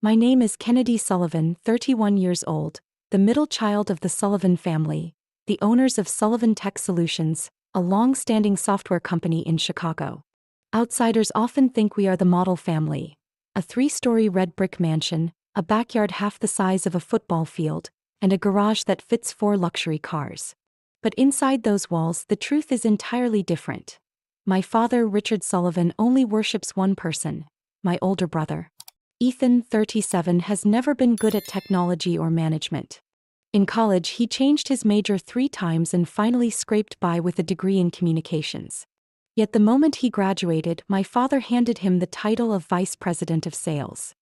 My name is Kennedy Sullivan, 31 years old, the middle child of the Sullivan family, the owners of Sullivan Tech Solutions, a long-standing software company in Chicago. Outsiders often think we are the model family. A 3-story red brick mansion, a backyard half the size of a football field, and a garage that fits 4 luxury cars. But inside those walls, the truth is entirely different. My father, Richard Sullivan, only worships one person, my older brother. Ethan, 37, has never been good at technology or management. In college, he changed his major 3 times and finally scraped by with a degree in communications. Yet the moment he graduated, my father handed him the title of Vice President of Sales.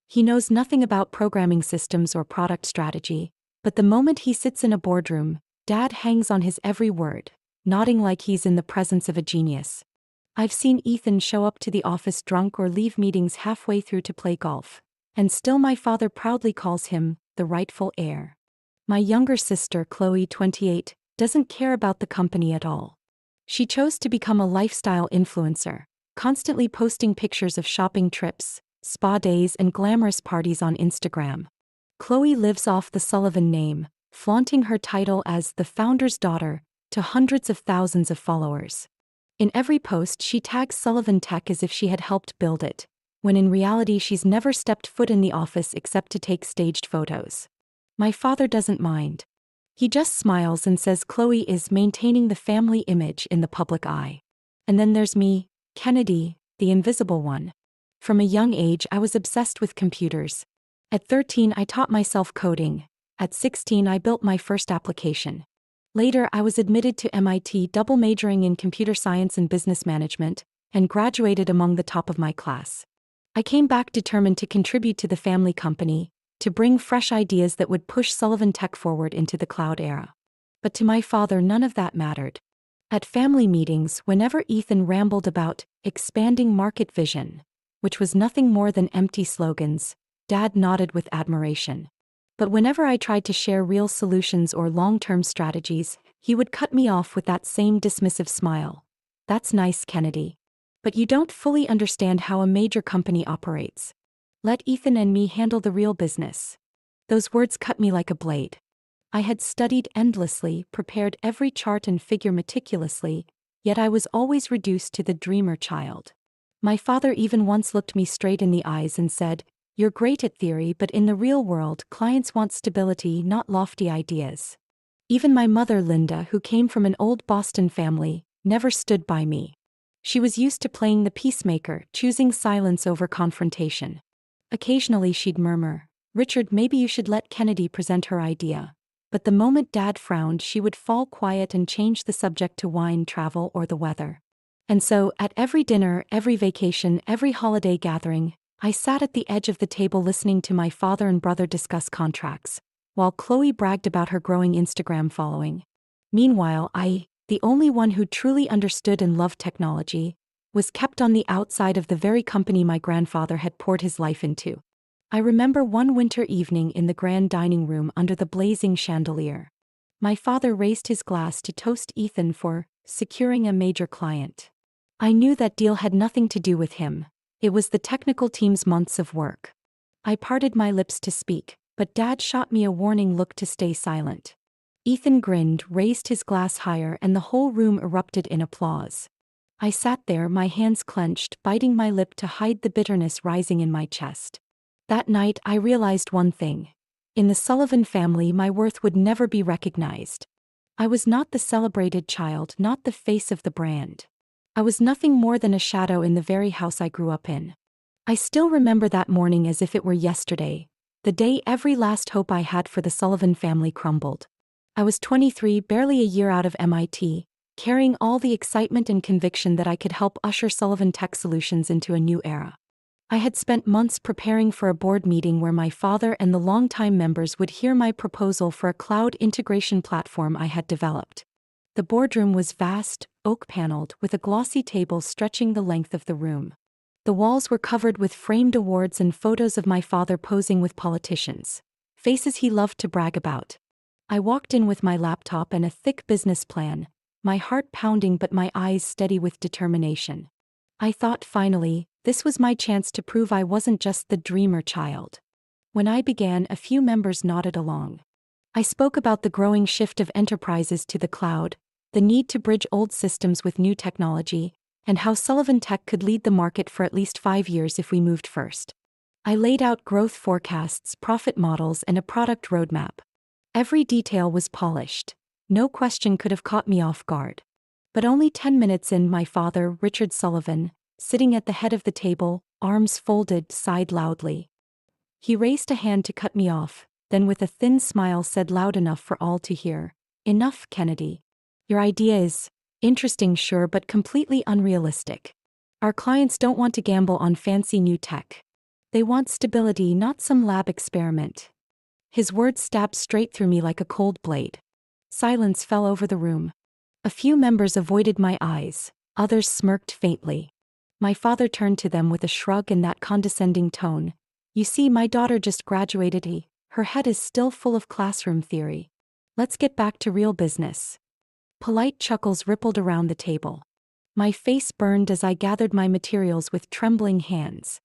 He knows nothing about programming systems or product strategy, but the moment he sits in a boardroom, Dad hangs on his every word, nodding like he's in the presence of a genius. I've seen Ethan show up to the office drunk or leave meetings halfway through to play golf, and still my father proudly calls him the rightful heir. My younger sister, Chloe, 28, doesn't care about the company at all. She chose to become a lifestyle influencer, constantly posting pictures of shopping trips, spa days, and glamorous parties on Instagram. Chloe lives off the Sullivan name, flaunting her title as the founder's daughter to hundreds of thousands of followers. In every post, she tags Sullivan Tech as if she had helped build it, when in reality she's never stepped foot in the office except to take staged photos. My father doesn't mind. He just smiles and says Chloe is maintaining the family image in the public eye. And then there's me, Kennedy, the invisible one. From a young age, I was obsessed with computers. At 13, I taught myself coding. At 16, I built my first application. Later, I was admitted to MIT, double majoring in computer science and business management, and graduated among the top of my class. I came back determined to contribute to the family company, to bring fresh ideas that would push Sullivan Tech forward into the cloud era. But to my father, none of that mattered. At family meetings, whenever Ethan rambled about expanding market vision, which was nothing more than empty slogans, Dad nodded with admiration. But whenever I tried to share real solutions or long-term strategies, he would cut me off with that same dismissive smile. That's nice, Kennedy. But you don't fully understand how a major company operates. Let Ethan and me handle the real business. Those words cut me like a blade. I had studied endlessly, prepared every chart and figure meticulously, yet I was always reduced to the dreamer child. My father even once looked me straight in the eyes and said, "You're great at theory, but in the real world, clients want stability, not lofty ideas." Even my mother, Linda, who came from an old Boston family, never stood by me. She was used to playing the peacemaker, choosing silence over confrontation. Occasionally she'd murmur, "Richard, maybe you should let Kennedy present her idea." But the moment Dad frowned, she would fall quiet and change the subject to wine, travel, or the weather. And so, at every dinner, every vacation, every holiday gathering, I sat at the edge of the table listening to my father and brother discuss contracts, while Chloe bragged about her growing Instagram following. Meanwhile, I, the only one who truly understood and loved technology, was kept on the outside of the very company my grandfather had poured his life into. I remember one winter evening in the grand dining room under the blazing chandelier. My father raised his glass to toast Ethan for securing a major client. I knew that deal had nothing to do with him. It was the technical team's months of work. I parted my lips to speak, but Dad shot me a warning look to stay silent. Ethan grinned, raised his glass higher, and the whole room erupted in applause. I sat there, my hands clenched, biting my lip to hide the bitterness rising in my chest. That night, I realized one thing. In the Sullivan family, my worth would never be recognized. I was not the celebrated child, not the face of the brand. I was nothing more than a shadow in the very house I grew up in. I still remember that morning as if it were yesterday, the day every last hope I had for the Sullivan family crumbled. I was 23, barely a year out of MIT, carrying all the excitement and conviction that I could help usher Sullivan Tech Solutions into a new era. I had spent months preparing for a board meeting where my father and the longtime members would hear my proposal for a cloud integration platform I had developed. The boardroom was vast, oak-paneled, with a glossy table stretching the length of the room. The walls were covered with framed awards and photos of my father posing with politicians, faces he loved to brag about. I walked in with my laptop and a thick business plan, my heart pounding but my eyes steady with determination. I thought finally, this was my chance to prove I wasn't just the dreamer child. When I began, a few members nodded along. I spoke about the growing shift of enterprises to the cloud, the need to bridge old systems with new technology, and how Sullivan Tech could lead the market for at least 5 years if we moved first. I laid out growth forecasts, profit models, and a product roadmap. Every detail was polished. No question could have caught me off guard. But only 10 minutes in, my father, Richard Sullivan, sitting at the head of the table, arms folded, sighed loudly. He raised a hand to cut me off, then with a thin smile said loud enough for all to hear, "Enough, Kennedy. Your idea is interesting, sure, but completely unrealistic. Our clients don't want to gamble on fancy new tech. They want stability, not some lab experiment." His words stabbed straight through me like a cold blade. Silence fell over the room. A few members avoided my eyes, others smirked faintly. My father turned to them with a shrug and that condescending tone. "You see, my daughter just graduated. Her head is still full of classroom theory. Let's get back to real business." Polite chuckles rippled around the table. My face burned as I gathered my materials with trembling hands.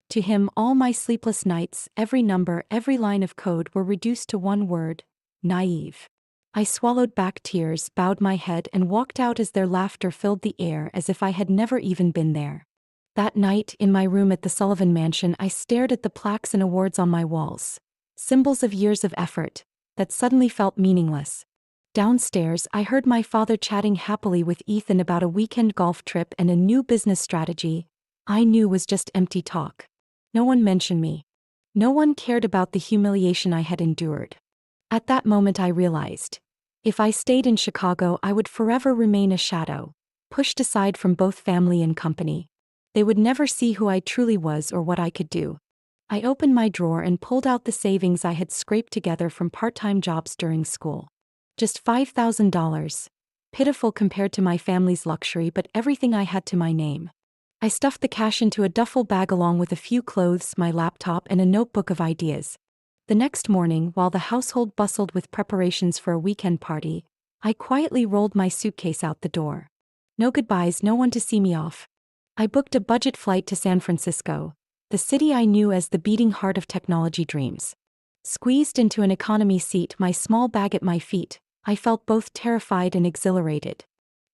To him, all my sleepless nights, every number, every line of code were reduced to one word: naive. I swallowed back tears, bowed my head, and walked out as their laughter filled the air as if I had never even been there. That night, in my room at the Sullivan Mansion, I stared at the plaques and awards on my walls. Symbols of years of effort that suddenly felt meaningless. Downstairs, I heard my father chatting happily with Ethan about a weekend golf trip and a new business strategy I knew was just empty talk. No one mentioned me. No one cared about the humiliation I had endured. At that moment I realized, if I stayed in Chicago, I would forever remain a shadow, pushed aside from both family and company. They would never see who I truly was or what I could do. I opened my drawer and pulled out the savings I had scraped together from part-time jobs during school. Just $5,000. Pitiful compared to my family's luxury, but everything I had to my name. I stuffed the cash into a duffel bag along with a few clothes, my laptop, and a notebook of ideas. The next morning, while the household bustled with preparations for a weekend party, I quietly rolled my suitcase out the door. No goodbyes, no one to see me off. I booked a budget flight to San Francisco, the city I knew as the beating heart of technology dreams. Squeezed into an economy seat, my small bag at my feet, I felt both terrified and exhilarated.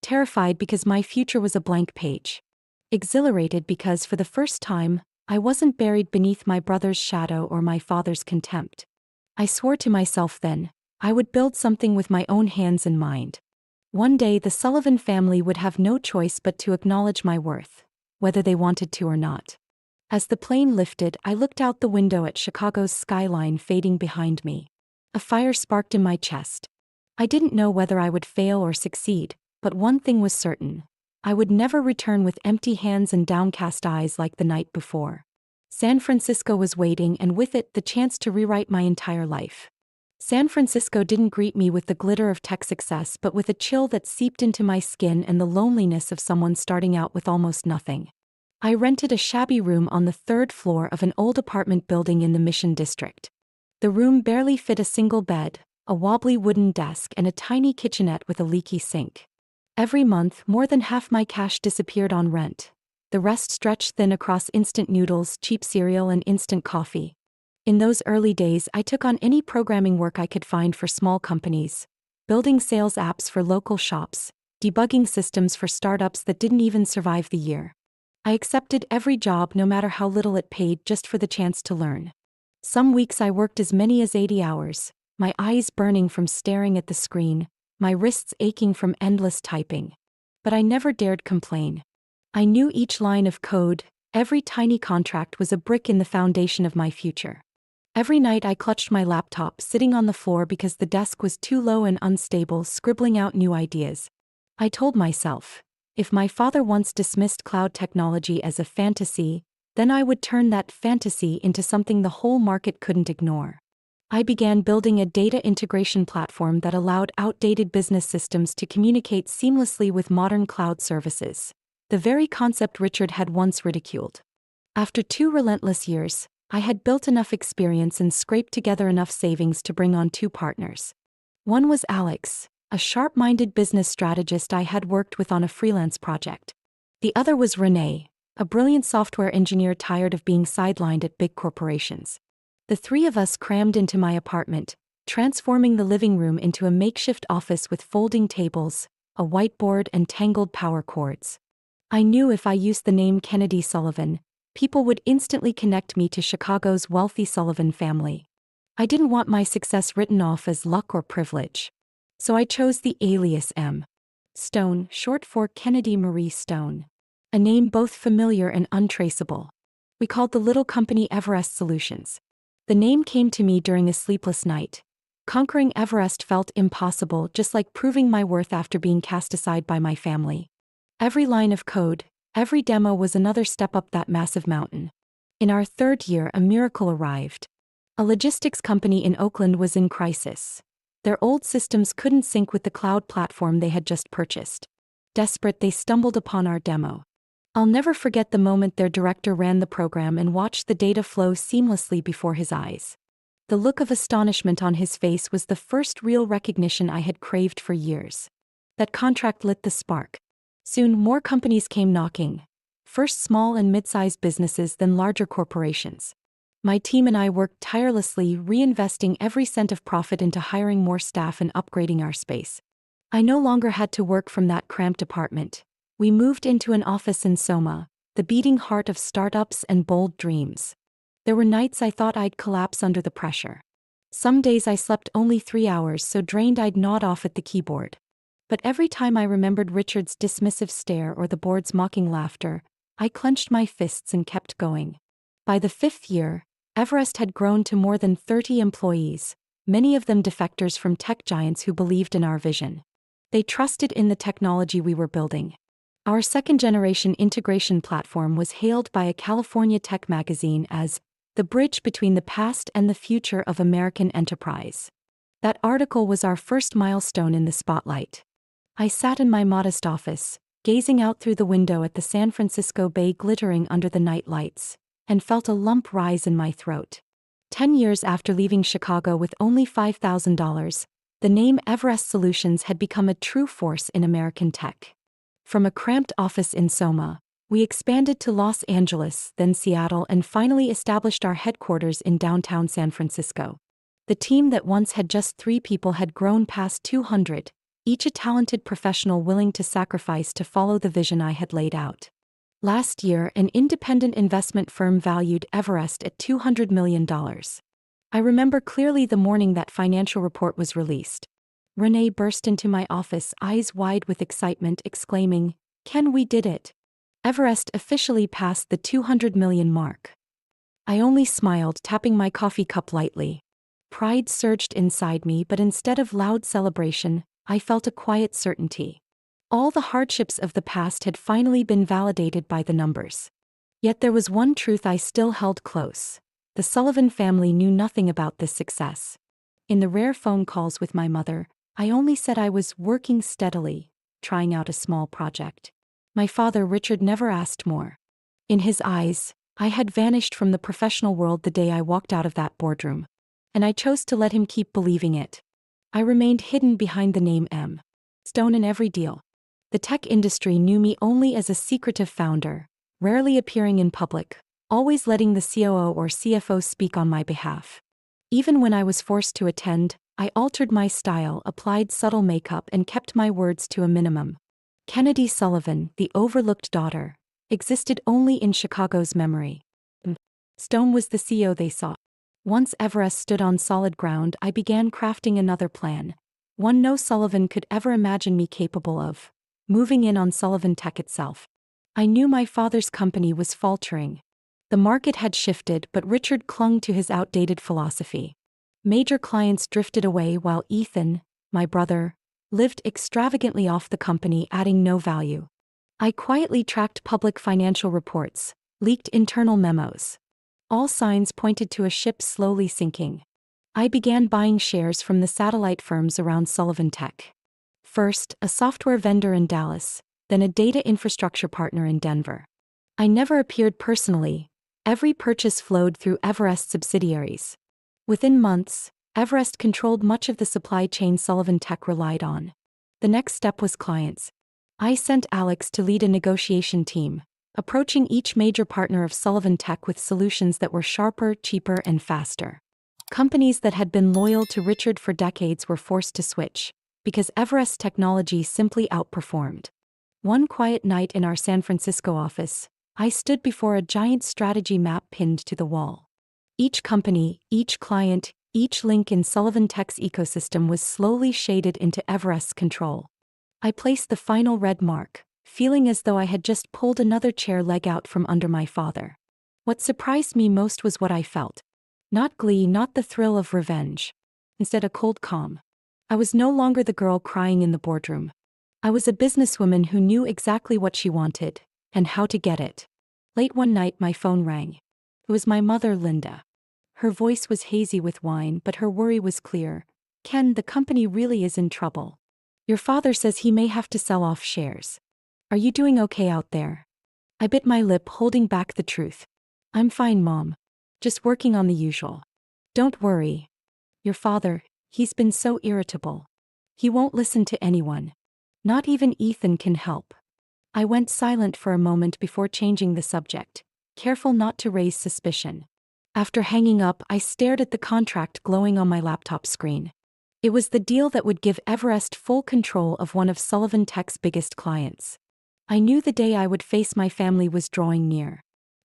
Terrified because my future was a blank page. Exhilarated because, for the first time, I wasn't buried beneath my brother's shadow or my father's contempt. I swore to myself then, I would build something with my own hands and mind. One day the Sullivan family would have no choice but to acknowledge my worth, whether they wanted to or not. As the plane lifted, I looked out the window at Chicago's skyline fading behind me. A fire sparked in my chest. I didn't know whether I would fail or succeed, but one thing was certain. I would never return with empty hands and downcast eyes like the night before. San Francisco was waiting, and with it, the chance to rewrite my entire life. San Francisco didn't greet me with the glitter of tech success, but with a chill that seeped into my skin and the loneliness of someone starting out with almost nothing. I rented a shabby room on the 3rd floor of an old apartment building in the Mission District. The room barely fit a single bed, a wobbly wooden desk, and a tiny kitchenette with a leaky sink. Every month, more than half my cash disappeared on rent. The rest stretched thin across instant noodles, cheap cereal, and instant coffee. In those early days, I took on any programming work I could find for small companies, building sales apps for local shops, debugging systems for startups that didn't even survive the year. I accepted every job, no matter how little it paid, just for the chance to learn. Some weeks I worked as many as 80 hours, my eyes burning from staring at the screen, my wrists aching from endless typing. But I never dared complain. I knew each line of code, every tiny contract was a brick in the foundation of my future. Every night I clutched my laptop, sitting on the floor because the desk was too low and unstable, scribbling out new ideas. I told myself, if my father once dismissed cloud technology as a fantasy, then I would turn that fantasy into something the whole market couldn't ignore. I began building a data integration platform that allowed outdated business systems to communicate seamlessly with modern cloud services, the very concept Richard had once ridiculed. After 2 relentless years, I had built enough experience and scraped together enough savings to bring on 2 partners. One was Alex, a sharp-minded business strategist I had worked with on a freelance project. The other was Renee, a brilliant software engineer tired of being sidelined at big corporations. The three of us crammed into my apartment, transforming the living room into a makeshift office with folding tables, a whiteboard, and tangled power cords. I knew if I used the name Kennedy Sullivan, people would instantly connect me to Chicago's wealthy Sullivan family. I didn't want my success written off as luck or privilege. So I chose the alias M. Stone, short for Kennedy Marie Stone. A name both familiar and untraceable. We called the little company Everest Solutions. The name came to me during a sleepless night. Conquering Everest felt impossible, just like proving my worth after being cast aside by my family. Every line of code, every demo was another step up that massive mountain. In our third year, a miracle arrived. A logistics company in Oakland was in crisis. Their old systems couldn't sync with the cloud platform they had just purchased. Desperate, they stumbled upon our demo. I'll never forget the moment their director ran the program and watched the data flow seamlessly before his eyes. The look of astonishment on his face was the first real recognition I had craved for years. That contract lit the spark. Soon more companies came knocking. First small and mid-sized businesses, then larger corporations. My team and I worked tirelessly, reinvesting every cent of profit into hiring more staff and upgrading our space. I no longer had to work from that cramped apartment. We moved into an office in Soma, the beating heart of startups and bold dreams. There were nights I thought I'd collapse under the pressure. Some days I slept only 3 hours, so drained I'd nod off at the keyboard. But every time I remembered Richard's dismissive stare or the board's mocking laughter, I clenched my fists and kept going. By the 5th year, Everest had grown to more than 30 employees, many of them defectors from tech giants who believed in our vision. They trusted in the technology we were building. Our second-generation integration platform was hailed by a California tech magazine as the bridge between the past and the future of American enterprise. That article was our first milestone in the spotlight. I sat in my modest office, gazing out through the window at the San Francisco Bay glittering under the night lights, and felt a lump rise in my throat. 10 years after leaving Chicago with only $5,000, the name Everest Solutions had become a true force in American tech. From a cramped office in Soma, we expanded to Los Angeles, then Seattle, and finally established our headquarters in downtown San Francisco. The team that once had just 3 people had grown past 200, each a talented professional willing to sacrifice to follow the vision I had laid out. Last year, an independent investment firm valued Everest at $200 million. I remember clearly the morning that financial report was released. Renee burst into my office, eyes wide with excitement, exclaiming, "Ken, we did it! Everest officially passed the 200 million mark." I only smiled, tapping my coffee cup lightly. Pride surged inside me, but instead of loud celebration, I felt a quiet certainty. All the hardships of the past had finally been validated by the numbers. Yet there was one truth I still held close. The Sullivan family knew nothing about this success. In the rare phone calls with my mother, I only said I was working steadily, trying out a small project. My father, Richard, never asked more. In his eyes, I had vanished from the professional world the day I walked out of that boardroom. And I chose to let him keep believing it. I remained hidden behind the name M. Stone in every deal. The tech industry knew me only as a secretive founder, rarely appearing in public, always letting the COO or CFO speak on my behalf. Even when I was forced to attend, I altered my style, applied subtle makeup, and kept my words to a minimum. Kennedy Sullivan, the overlooked daughter, existed only in Chicago's memory. Stone was the CEO they sought. Once Everest stood on solid ground, I began crafting another plan, one no Sullivan could ever imagine me capable of: moving in on Sullivan Tech itself. I knew my father's company was faltering. The market had shifted, but Richard clung to his outdated philosophy. Major clients drifted away while Ethan, my brother, lived extravagantly off the company, adding no value. I quietly tracked public financial reports, leaked internal memos. All signs pointed to a ship slowly sinking. I began buying shares from the satellite firms around Sullivan Tech. First, a software vendor in Dallas, then a data infrastructure partner in Denver. I never appeared personally. Every purchase flowed through Everest subsidiaries. Within months, Everest controlled much of the supply chain Sullivan Tech relied on. The next step was clients. I sent Alex to lead a negotiation team, approaching each major partner of Sullivan Tech with solutions that were sharper, cheaper, and faster. Companies that had been loyal to Richard for decades were forced to switch, because Everest's technology simply outperformed. One quiet night in our San Francisco office, I stood before a giant strategy map pinned to the wall. Each company, each client, each link in Sullivan Tech's ecosystem was slowly shaded into Everest's control. I placed the final red mark, feeling as though I had just pulled another chair leg out from under my father. What surprised me most was what I felt. Not glee, not the thrill of revenge. Instead, a cold calm. I was no longer the girl crying in the boardroom. I was a businesswoman who knew exactly what she wanted, and how to get it. Late one night, my phone rang. It was my mother, Linda. Her voice was hazy with wine, but her worry was clear. Ken, the company really is in trouble. Your father says he may have to sell off shares. Are you doing okay out there? I bit my lip, holding back the truth. I'm fine, Mom. Just working on the usual. Don't worry. Your father, he's been so irritable. He won't listen to anyone. Not even Ethan can help. I went silent for a moment before changing the subject, careful not to raise suspicion. After hanging up, I stared at the contract glowing on my laptop screen. It was the deal that would give Everest full control of one of Sullivan Tech's biggest clients. I knew the day I would face my family was drawing near.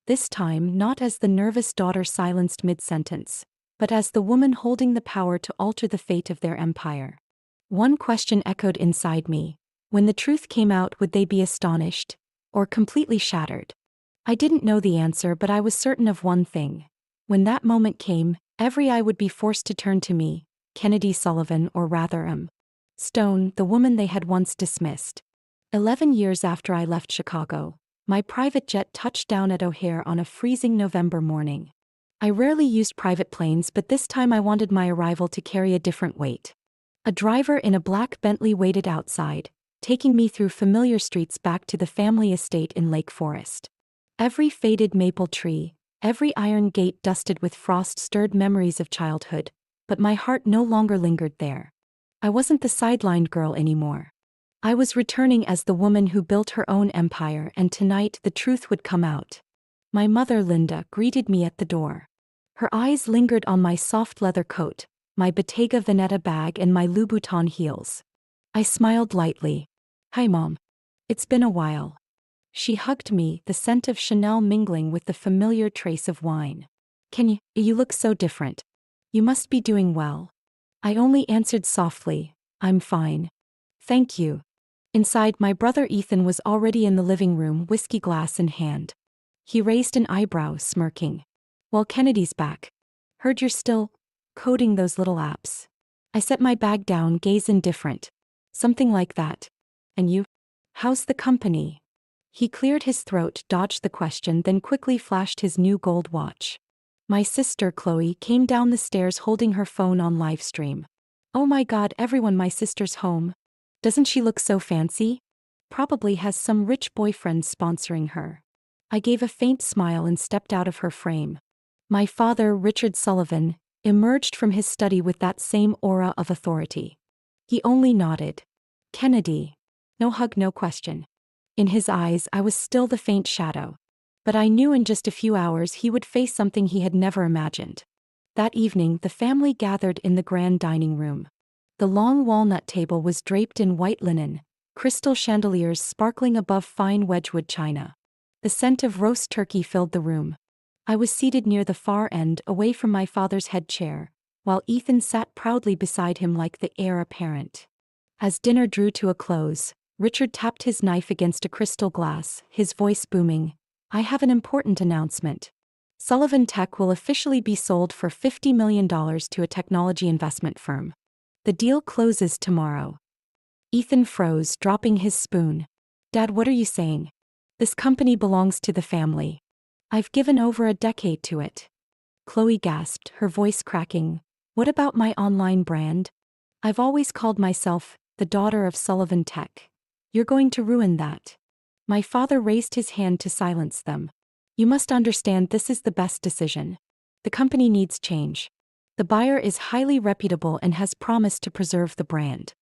This time, not as the nervous daughter silenced mid-sentence, but as the woman holding the power to alter the fate of their empire. One question echoed inside me. When the truth came out, would they be astonished, or completely shattered? I didn't know the answer, but I was certain of one thing. When that moment came, every eye would be forced to turn to me, Kennedy Sullivan, or rather Stone, the woman they had once dismissed. 11 years after I left Chicago, my private jet touched down at O'Hare on a freezing November morning. I rarely used private planes, but this time I wanted my arrival to carry a different weight. A driver in a black Bentley waited outside, taking me through familiar streets back to the family estate in Lake Forest. Every faded maple tree, every iron gate dusted with frost stirred memories of childhood, but my heart no longer lingered there. I wasn't the sidelined girl anymore. I was returning as the woman who built her own empire, and tonight the truth would come out. My mother, Linda, greeted me at the door. Her eyes lingered on my soft leather coat, my Bottega Veneta bag, and my Louboutin heels. I smiled lightly. Hi, Mom. It's been a while. She hugged me, the scent of Chanel mingling with the familiar trace of wine. You look so different. You must be doing well. I only answered softly, I'm fine. Thank you. Inside, my brother Ethan was already in the living room, whiskey glass in hand. He raised an eyebrow, smirking. Well, Kennedy's back. Heard you're still coding those little apps. I set my bag down, gaze indifferent. Something like that. And you? How's the company? He cleared his throat, dodged the question, then quickly flashed his new gold watch. My sister, Chloe, came down the stairs holding her phone on live stream. Oh my God, everyone, my sister's home. Doesn't she look so fancy? Probably has some rich boyfriend sponsoring her. I gave a faint smile and stepped out of her frame. My father, Richard Sullivan, emerged from his study with that same aura of authority. He only nodded. Kennedy. No hug, no question. In his eyes, I was still the faint shadow. But I knew in just a few hours he would face something he had never imagined. That evening, the family gathered in the grand dining room. The long walnut table was draped in white linen, crystal chandeliers sparkling above fine Wedgwood china. The scent of roast turkey filled the room. I was seated near the far end, away from my father's head chair, while Ethan sat proudly beside him like the heir apparent. As dinner drew to a close, Richard tapped his knife against a crystal glass, his voice booming. I have an important announcement. Sullivan Tech will officially be sold for $50 million to a technology investment firm. The deal closes tomorrow. Ethan froze, dropping his spoon. Dad, what are you saying? This company belongs to the family. I've given over a decade to it. Chloe gasped, her voice cracking. What about my online brand? I've always called myself the daughter of Sullivan Tech. You're going to ruin that. My father raised his hand to silence them. You must understand, this is the best decision. The company needs change. The buyer is highly reputable and has promised to preserve the brand.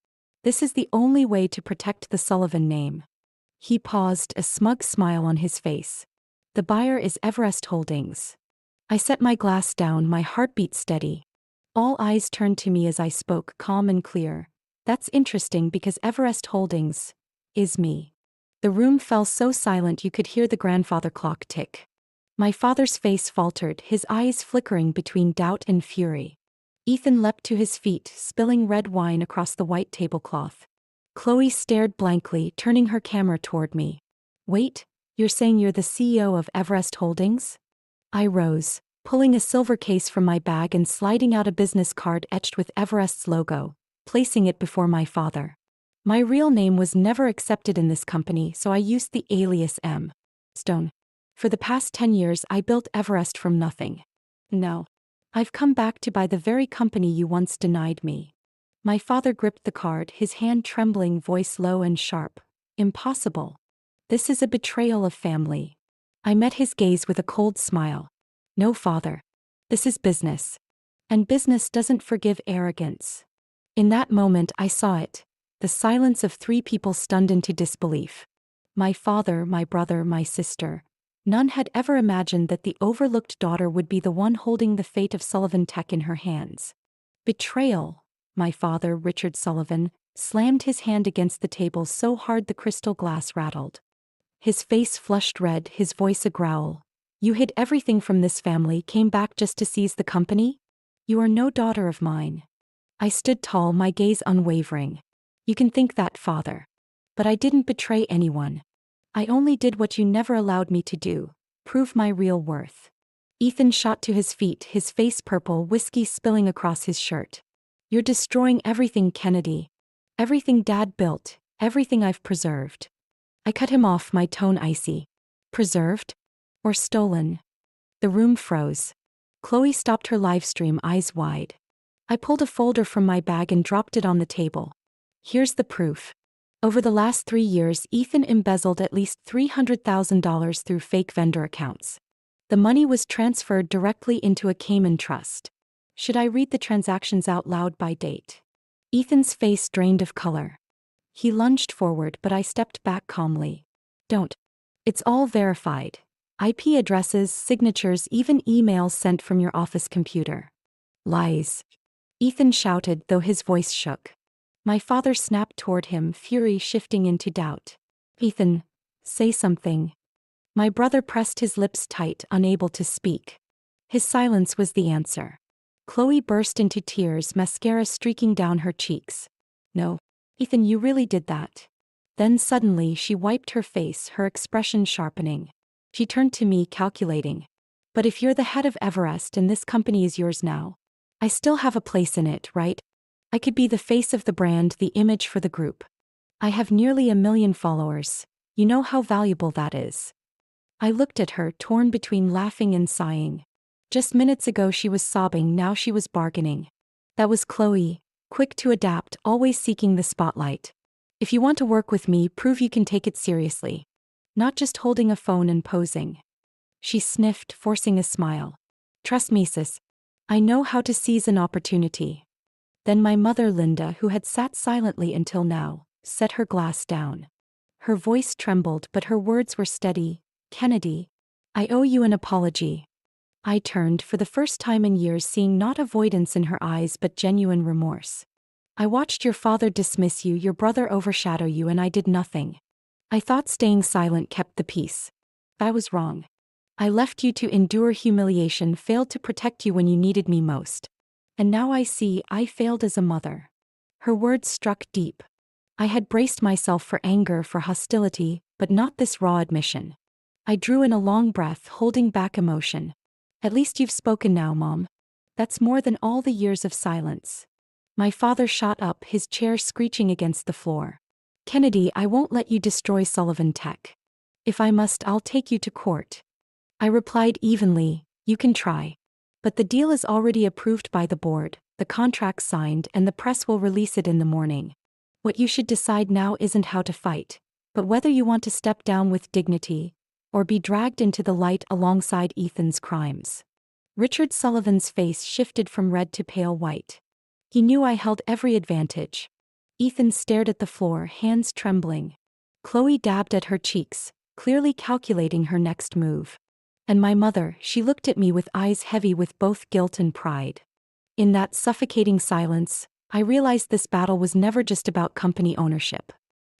This is the only way to protect the Sullivan name. He paused, a smug smile on his face. The buyer is Everest Holdings. I set my glass down, my heartbeat steady. All eyes turned to me as I spoke, calm and clear. That's interesting because Everest Holdings is me. The room fell so silent you could hear the grandfather clock tick. My father's face faltered, his eyes flickering between doubt and fury. Ethan leapt to his feet, spilling red wine across the white tablecloth. Chloe stared blankly, turning her camera toward me. Wait, you're saying you're the CEO of Everest Holdings? I rose, pulling a silver case from my bag and sliding out a business card etched with Everest's logo, placing it before my father. My real name was never accepted in this company, so I used the alias M. Stone. For the past 10 years I built Everest from nothing. Now, I've come back to buy the very company you once denied me. My father gripped the card, his hand trembling, voice low and sharp. Impossible. This is a betrayal of family. I met his gaze with a cold smile. No, father. This is business. And business doesn't forgive arrogance. In that moment I saw it. The silence of 3 people stunned into disbelief. My father, my brother, my sister. None had ever imagined that the overlooked daughter would be the one holding the fate of Sullivan Tech in her hands. Betrayal. My father, Richard Sullivan, slammed his hand against the table so hard the crystal glass rattled. His face flushed red, his voice a growl. You hid everything from this family, came back just to seize the company? You are no daughter of mine. I stood tall, my gaze unwavering. You can think that, father. But I didn't betray anyone. I only did what you never allowed me to do, prove my real worth. Ethan shot to his feet, his face purple, whiskey spilling across his shirt. You're destroying everything, Kennedy. Everything Dad built, everything I've preserved. I cut him off, my tone icy. Preserved? Or stolen? The room froze. Chloe stopped her live stream, eyes wide. I pulled a folder from my bag and dropped it on the table. Here's the proof. Over the last 3 years, Ethan embezzled at least $300,000 through fake vendor accounts. The money was transferred directly into a Cayman trust. Should I read the transactions out loud by date? Ethan's face drained of color. He lunged forward, but I stepped back calmly. Don't. It's all verified. IP addresses, signatures, even emails sent from your office computer. Lies. Ethan shouted, though his voice shook. My father snapped toward him, fury shifting into doubt. Ethan, say something. My brother pressed his lips tight, unable to speak. His silence was the answer. Chloe burst into tears, mascara streaking down her cheeks. No, Ethan, you really did that. Then suddenly she wiped her face, her expression sharpening. She turned to me, calculating. But if you're the head of Everest and this company is yours now, I still have a place in it, right? I could be the face of the brand, the image for the group. I have nearly 1 million followers. You know how valuable that is. I looked at her, torn between laughing and sighing. Just minutes ago she was sobbing, now she was bargaining. That was Chloe, quick to adapt, always seeking the spotlight. If you want to work with me, prove you can take it seriously. Not just holding a phone and posing. She sniffed, forcing a smile. Trust me, sis. I know how to seize an opportunity. Then my mother, Linda, who had sat silently until now, set her glass down. Her voice trembled, but her words were steady. Kennedy, I owe you an apology. I turned, for the first time in years, seeing not avoidance in her eyes but genuine remorse. I watched your father dismiss you, your brother overshadow you, and I did nothing. I thought staying silent kept the peace. I was wrong. I left you to endure humiliation, failed to protect you when you needed me most. And now I see I failed as a mother. Her words struck deep. I had braced myself for anger, for hostility, but not this raw admission. I drew in a long breath, holding back emotion. At least you've spoken now, Mom. That's more than all the years of silence. My father shot up, his chair screeching against the floor. Kennedy, I won't let you destroy Sullivan Tech. If I must, I'll take you to court. I replied evenly, you can try. But the deal is already approved by the board, the contract signed, and the press will release it in the morning. What you should decide now isn't how to fight, but whether you want to step down with dignity, or be dragged into the light alongside Ethan's crimes. Richard Sullivan's face shifted from red to pale white. He knew I held every advantage. Ethan stared at the floor, hands trembling. Chloe dabbed at her cheeks, clearly calculating her next move. And my mother, she looked at me with eyes heavy with both guilt and pride. In that suffocating silence, I realized this battle was never just about company ownership.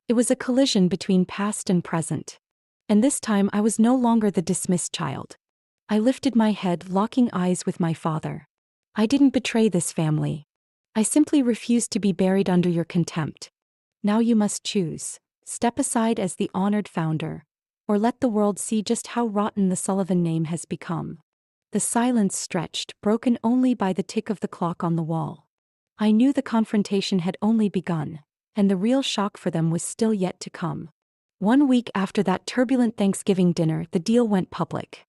It was a collision between past and present. And this time I was no longer the dismissed child. I lifted my head, locking eyes with my father. I didn't betray this family. I simply refused to be buried under your contempt. Now you must choose. Step aside as the honored founder, or let the world see just how rotten the Sullivan name has become. The silence stretched, broken only by the tick of the clock on the wall. I knew the confrontation had only begun, and the real shock for them was still yet to come. 1 week after that turbulent Thanksgiving dinner, the deal went public.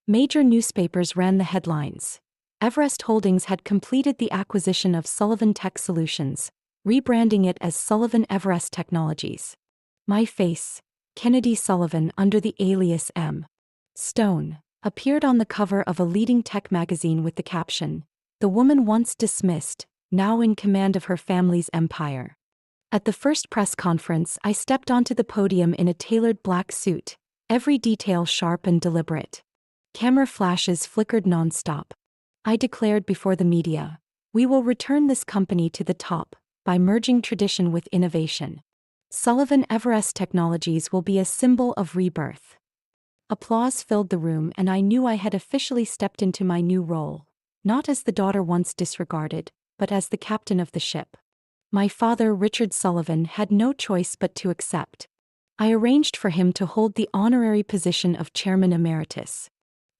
Major newspapers ran the headlines. Everest Holdings had completed the acquisition of Sullivan Tech Solutions, rebranding it as Sullivan Everest Technologies. My face, Kennedy Sullivan under the alias M. Stone, appeared on the cover of a leading tech magazine with the caption, "The woman once dismissed, now in command of her family's empire." At the first press conference, I stepped onto the podium in a tailored black suit, every detail sharp and deliberate. Camera flashes flickered non-stop. I declared before the media, "We will return this company to the top by merging tradition with innovation. Sullivan Everest Technologies will be a symbol of rebirth." Applause filled the room, and I knew I had officially stepped into my new role, not as the daughter once disregarded, but as the captain of the ship. My father, Richard Sullivan, had no choice but to accept. I arranged for him to hold the honorary position of chairman emeritus.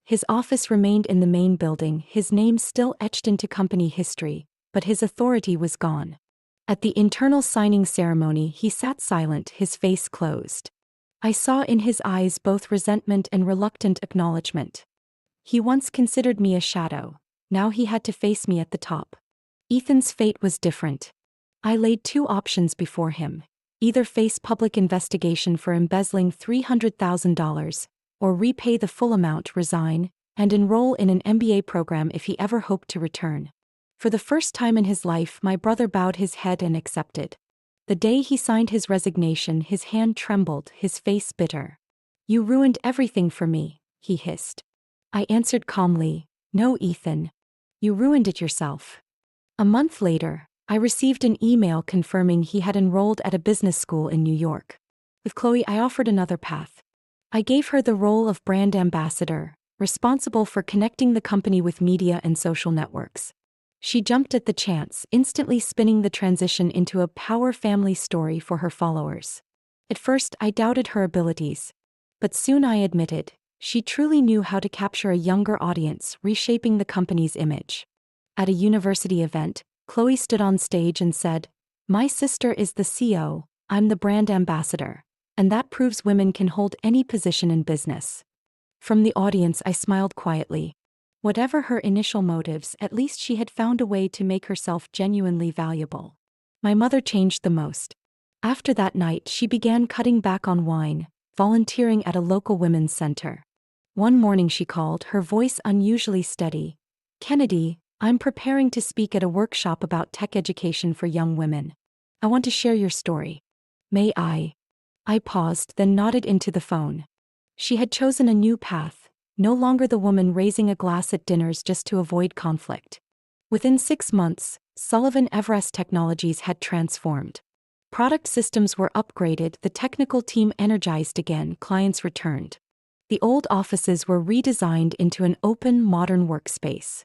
His office remained in the main building, his name still etched into company history, but his authority was gone. At the internal signing ceremony, he sat silent, his face closed. I saw in his eyes both resentment and reluctant acknowledgement. He once considered me a shadow, now he had to face me at the top. Ethan's fate was different. I laid 2 options before him: either face public investigation for embezzling $300,000, or repay the full amount, resign, and enroll in an MBA program if he ever hoped to return. For the first time in his life, my brother bowed his head and accepted. The day he signed his resignation, his hand trembled, his face bitter. "You ruined everything for me," he hissed. I answered calmly, "No, Ethan. You ruined it yourself." A month later, I received an email confirming he had enrolled at a business school in New York. With Chloe, I offered another path. I gave her the role of brand ambassador, responsible for connecting the company with media and social networks. She jumped at the chance, instantly spinning the transition into a power family story for her followers. At first, I doubted her abilities. But soon I admitted, she truly knew how to capture a younger audience, reshaping the company's image. At a university event, Chloe stood on stage and said, "My sister is the CEO, I'm the brand ambassador, and that proves women can hold any position in business." From the audience, I smiled quietly. Whatever her initial motives, at least she had found a way to make herself genuinely valuable. My mother changed the most. After that night, she began cutting back on wine, volunteering at a local women's center. One morning she called, her voice unusually steady. "Kennedy, I'm preparing to speak at a workshop about tech education for young women. I want to share your story. May I?" I paused, then nodded into the phone. She had chosen a new path, no longer the woman raising a glass at dinners just to avoid conflict. Within 6 months, Sullivan Everest Technologies had transformed. Product systems were upgraded, the technical team energized again, clients returned. The old offices were redesigned into an open, modern workspace.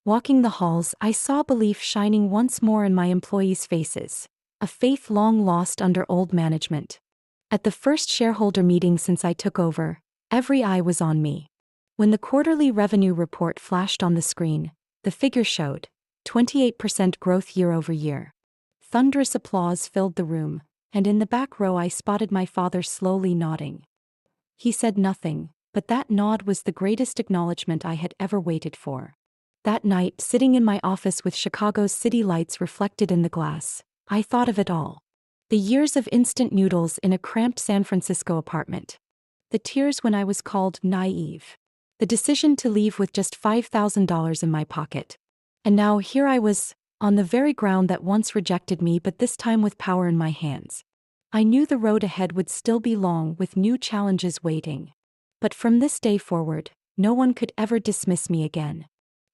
Walking the halls, I saw belief shining once more in my employees' faces, a faith long lost under old management. At the first shareholder meeting since I took over, every eye was on me. When the quarterly revenue report flashed on the screen, the figure showed 28% growth year over year. Thunderous applause filled the room, and in the back row I spotted my father slowly nodding. He said nothing, but that nod was the greatest acknowledgement I had ever waited for. That night, sitting in my office with Chicago's city lights reflected in the glass, I thought of it all. The years of instant noodles in a cramped San Francisco apartment. The tears when I was called naive. The decision to leave with just $5,000 in my pocket. And now here I was, on the very ground that once rejected me, but this time with power in my hands. I knew the road ahead would still be long with new challenges waiting. But from this day forward, no one could ever dismiss me again.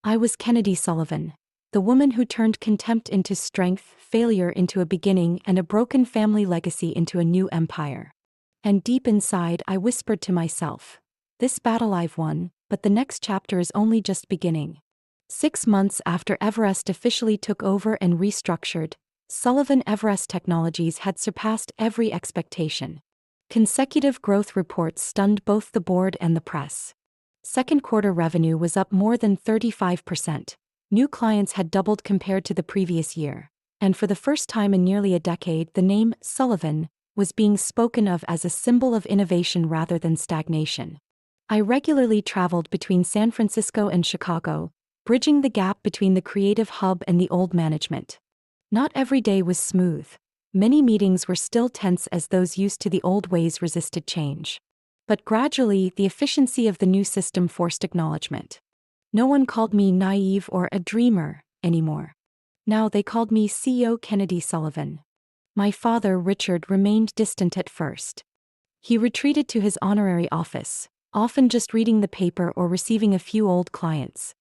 I was Kennedy Sullivan, the woman who turned contempt into strength, failure into a beginning, and a broken family legacy into a new empire. And deep inside, I whispered to myself, this battle I've won, but the next chapter is only just beginning. 6 months after Everest officially took over and restructured, Sullivan Everest Technologies had surpassed every expectation. Consecutive growth reports stunned both the board and the press. Second quarter revenue was up more than 35%. New clients had doubled compared to the previous year. And for the first time in nearly a decade, the name Sullivan was being spoken of as a symbol of innovation rather than stagnation. I regularly traveled between San Francisco and Chicago, bridging the gap between the creative hub and the old management. Not every day was smooth. Many meetings were still tense as those used to the old ways resisted change. But gradually, the efficiency of the new system forced acknowledgement. No one called me naive or a dreamer anymore. Now they called me CEO Kennedy Sullivan. My father, Richard, remained distant at first. He retreated to his honorary office, often just reading the paper or receiving a few old clients.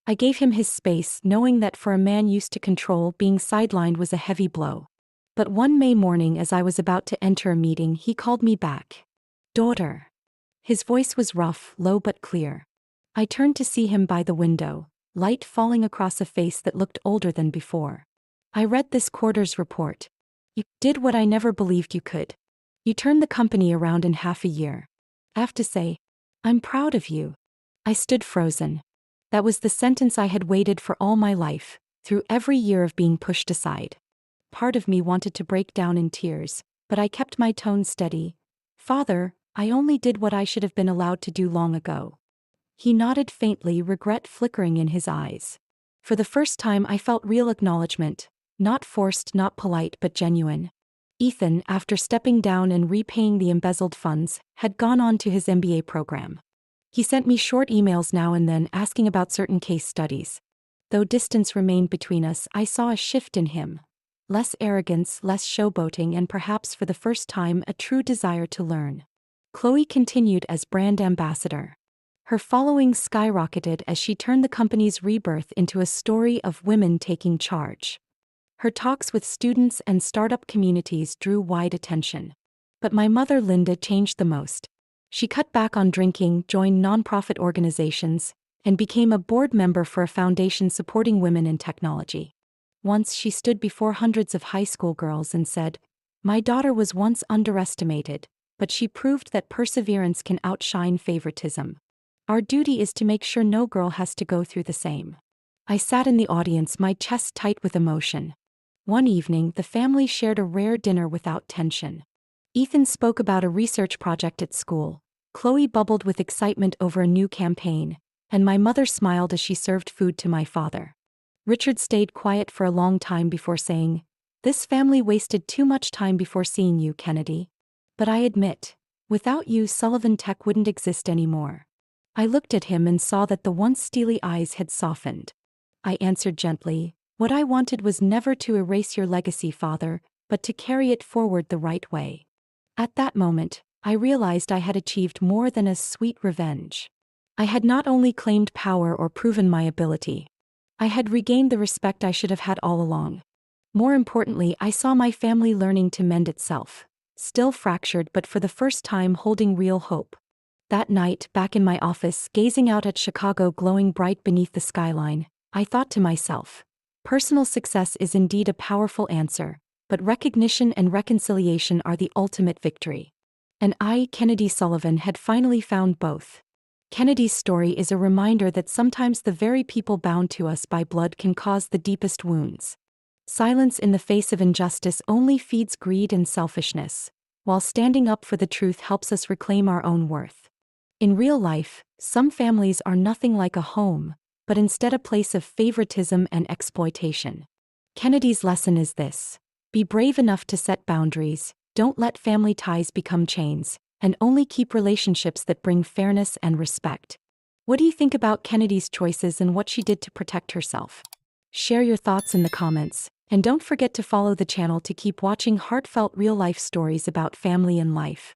I gave him his space, knowing that for a man used to control, being sidelined was a heavy blow. But one May morning, as I was about to enter a meeting, he called me back. Daughter. His voice was rough, low but clear. I turned to see him by the window, light falling across a face that looked older than before. I read this quarter's report. You did what I never believed you could. You turned the company around in half a year. I have to say, I'm proud of you. I stood frozen. That was the sentence I had waited for all my life, through every year of being pushed aside. Part of me wanted to break down in tears, but I kept my tone steady. Father, I only did what I should have been allowed to do long ago. He nodded faintly, regret flickering in his eyes. For the first time I felt real acknowledgement, not forced, not polite, but genuine. Ethan, after stepping down and repaying the embezzled funds, had gone on to his MBA program. He sent me short emails now and then asking about certain case studies. Though distance remained between us, I saw a shift in him. Less arrogance, less showboating, and perhaps for the first time a true desire to learn. Chloe continued as brand ambassador. Her following skyrocketed as she turned the company's rebirth into a story of women taking charge. Her talks with students and startup communities drew wide attention. But my mother, Linda, changed the most. She cut back on drinking, joined nonprofit organizations, and became a board member for a foundation supporting women in technology. Once she stood before hundreds of high school girls and said, "My daughter was once underestimated, but she proved that perseverance can outshine favoritism. Our duty is to make sure no girl has to go through the same." I sat in the audience, my chest tight with emotion. One evening, the family shared a rare dinner without tension. Ethan spoke about a research project at school. Chloe bubbled with excitement over a new campaign, and my mother smiled as she served food to my father. Richard stayed quiet for a long time before saying, "This family wasted too much time before seeing you, Kennedy. But I admit, without you, Sullivan Tech wouldn't exist anymore." I looked at him and saw that the once steely eyes had softened. I answered gently, "What I wanted was never to erase your legacy, Father, but to carry it forward the right way." At that moment, I realized I had achieved more than a sweet revenge. I had not only claimed power or proven my ability. I had regained the respect I should have had all along. More importantly, I saw my family learning to mend itself, still fractured but for the first time holding real hope. That night, back in my office, gazing out at Chicago glowing bright beneath the skyline, I thought to myself, personal success is indeed a powerful answer, but recognition and reconciliation are the ultimate victory. And I, Kennedy Sullivan, had finally found both. Kennedy's story is a reminder that sometimes the very people bound to us by blood can cause the deepest wounds. Silence in the face of injustice only feeds greed and selfishness, while standing up for the truth helps us reclaim our own worth. In real life, some families are nothing like a home, but instead a place of favoritism and exploitation. Kennedy's lesson is this: be brave enough to set boundaries, don't let family ties become chains, and only keep relationships that bring fairness and respect. What do you think about Kennedy's choices and what she did to protect herself? Share your thoughts in the comments. And don't forget to follow the channel to keep watching heartfelt real-life stories about family and life.